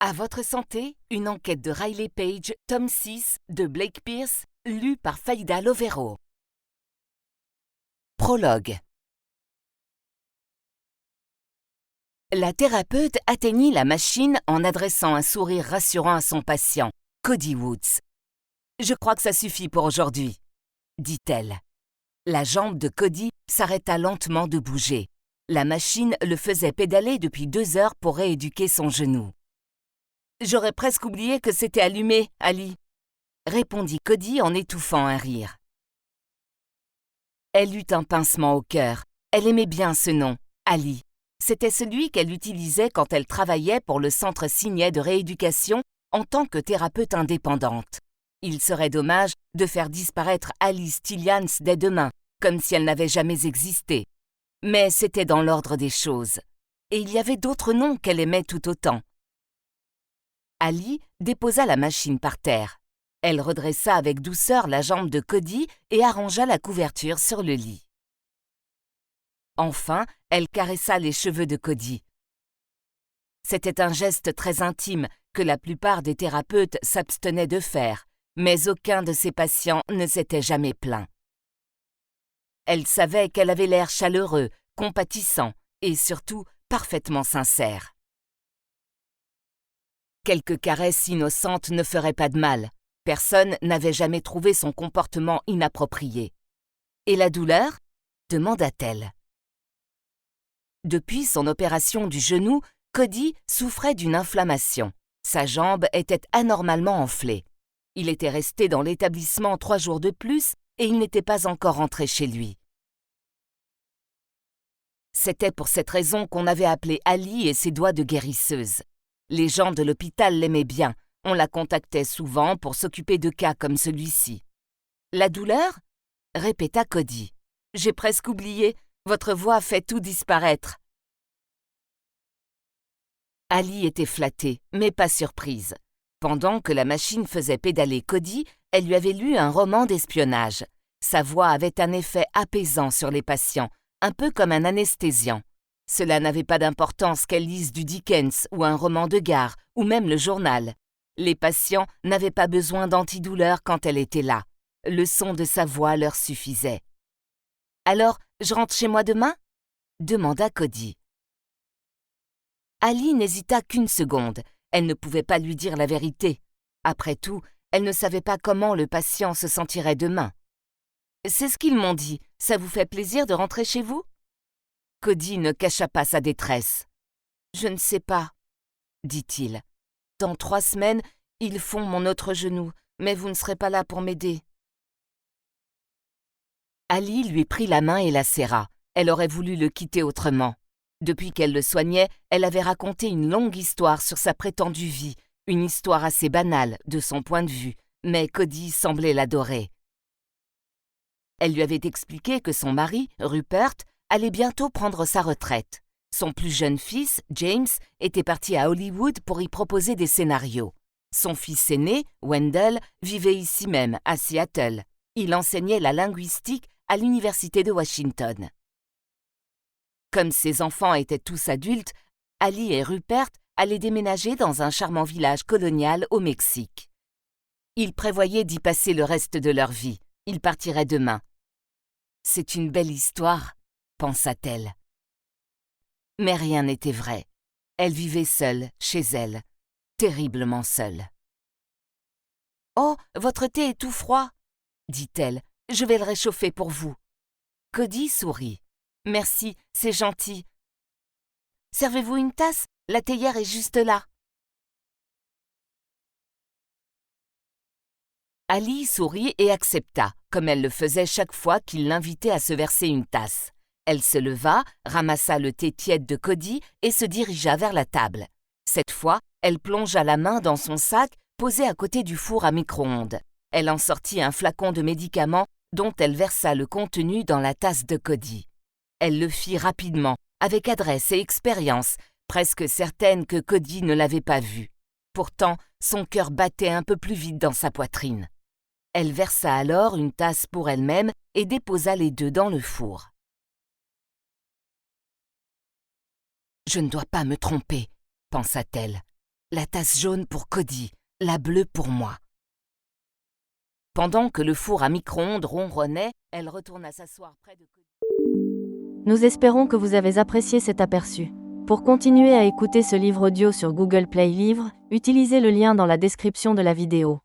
À votre santé, une enquête de Riley Page, tome 6, de Blake Pierce, lue par Faïda Lovero. Prologue. La thérapeute atteignit la machine en adressant un sourire rassurant à son patient, Cody Woods. « Je crois que ça suffit pour aujourd'hui, » dit-elle. La jambe de Cody s'arrêta lentement de bouger. La machine le faisait pédaler depuis 2 heures pour rééduquer son genou. « J'aurais presque oublié que c'était allumé, Ali, » répondit Cody en étouffant un rire. Elle eut un pincement au cœur. Elle aimait bien ce nom, Ali. C'était celui qu'elle utilisait quand elle travaillait pour le Centre Signet de rééducation en tant que thérapeute indépendante. Il serait dommage de faire disparaître Alice Tillians dès demain, comme si elle n'avait jamais existé. Mais c'était dans l'ordre des choses. Et il y avait d'autres noms qu'elle aimait tout autant. Ali déposa la machine par terre. Elle redressa avec douceur la jambe de Cody et arrangea la couverture sur le lit. Enfin, elle caressa les cheveux de Cody. C'était un geste très intime que la plupart des thérapeutes s'abstenaient de faire, mais aucun de ses patients ne s'était jamais plaint. Elle savait qu'elle avait l'air chaleureux, compatissant et surtout parfaitement sincère. Quelques caresses innocentes ne feraient pas de mal. Personne n'avait jamais trouvé son comportement inapproprié. « Et la douleur ?» demanda-t-elle. Depuis son opération du genou, Cody souffrait d'une inflammation. Sa jambe était anormalement enflée. Il était resté dans l'établissement 3 jours de plus et il n'était pas encore rentré chez lui. C'était pour cette raison qu'on avait appelé Ali et ses doigts de guérisseuse. Les gens de l'hôpital l'aimaient bien. On la contactait souvent pour s'occuper de cas comme celui-ci. « La douleur ?» répéta Cody. « J'ai presque oublié. Votre voix fait tout disparaître. » Ali était flattée, mais pas surprise. Pendant que la machine faisait pédaler Cody, elle lui avait lu un roman d'espionnage. Sa voix avait un effet apaisant sur les patients, un peu comme un anesthésiant. Cela n'avait pas d'importance qu'elle lise du Dickens ou un roman de gare, ou même le journal. Les patients n'avaient pas besoin d'antidouleur quand elle était là. Le son de sa voix leur suffisait. « Alors, je rentre chez moi demain ?» demanda Cody. Ali n'hésita qu'une seconde. Elle ne pouvait pas lui dire la vérité. Après tout, elle ne savait pas comment le patient se sentirait demain. « C'est ce qu'ils m'ont dit. Ça vous fait plaisir de rentrer chez vous ?» Cody ne cacha pas sa détresse. « Je ne sais pas, » dit-il. « Dans 3 semaines, ils font mon autre genou, mais vous ne serez pas là pour m'aider. » Ali lui prit la main et la serra. Elle aurait voulu le quitter autrement. Depuis qu'elle le soignait, elle avait raconté une longue histoire sur sa prétendue vie, une histoire assez banale de son point de vue, mais Cody semblait l'adorer. Elle lui avait expliqué que son mari, Rupert, allait bientôt prendre sa retraite. Son plus jeune fils, James, était parti à Hollywood pour y proposer des scénarios. Son fils aîné, Wendell, vivait ici même, à Seattle. Il enseignait la linguistique à l'Université de Washington. Comme ses enfants étaient tous adultes, Ali et Rupert allaient déménager dans un charmant village colonial au Mexique. Ils prévoyaient d'y passer le reste de leur vie. Ils partiraient demain. « C'est une belle histoire », pensa-t-elle. Mais rien n'était vrai. Elle vivait seule, chez elle, terriblement seule. « Oh, votre thé est tout froid, » dit-elle. « Je vais le réchauffer pour vous. » Cody sourit. « Merci, c'est gentil. Servez-vous une tasse? La théière est juste là. » Ali sourit et accepta, comme elle le faisait chaque fois qu'il l'invitait à se verser une tasse. Elle se leva, ramassa le thé tiède de Cody et se dirigea vers la table. Cette fois, elle plongea la main dans son sac posé à côté du four à micro-ondes. Elle en sortit un flacon de médicaments dont elle versa le contenu dans la tasse de Cody. Elle le fit rapidement, avec adresse et expérience, presque certaine que Cody ne l'avait pas vu. Pourtant, son cœur battait un peu plus vite dans sa poitrine. Elle versa alors une tasse pour elle-même et déposa les 2 dans le four. « Je ne dois pas me tromper, » pensa-t-elle. la tasse jaune pour Cody, la bleue pour moi. Pendant que le four à micro-ondes ronronnait, elle retourna s'asseoir près de Cody. Nous espérons que vous avez apprécié cet aperçu. Pour continuer à écouter ce livre audio sur Google Play Livres, utilisez le lien dans la description de la vidéo.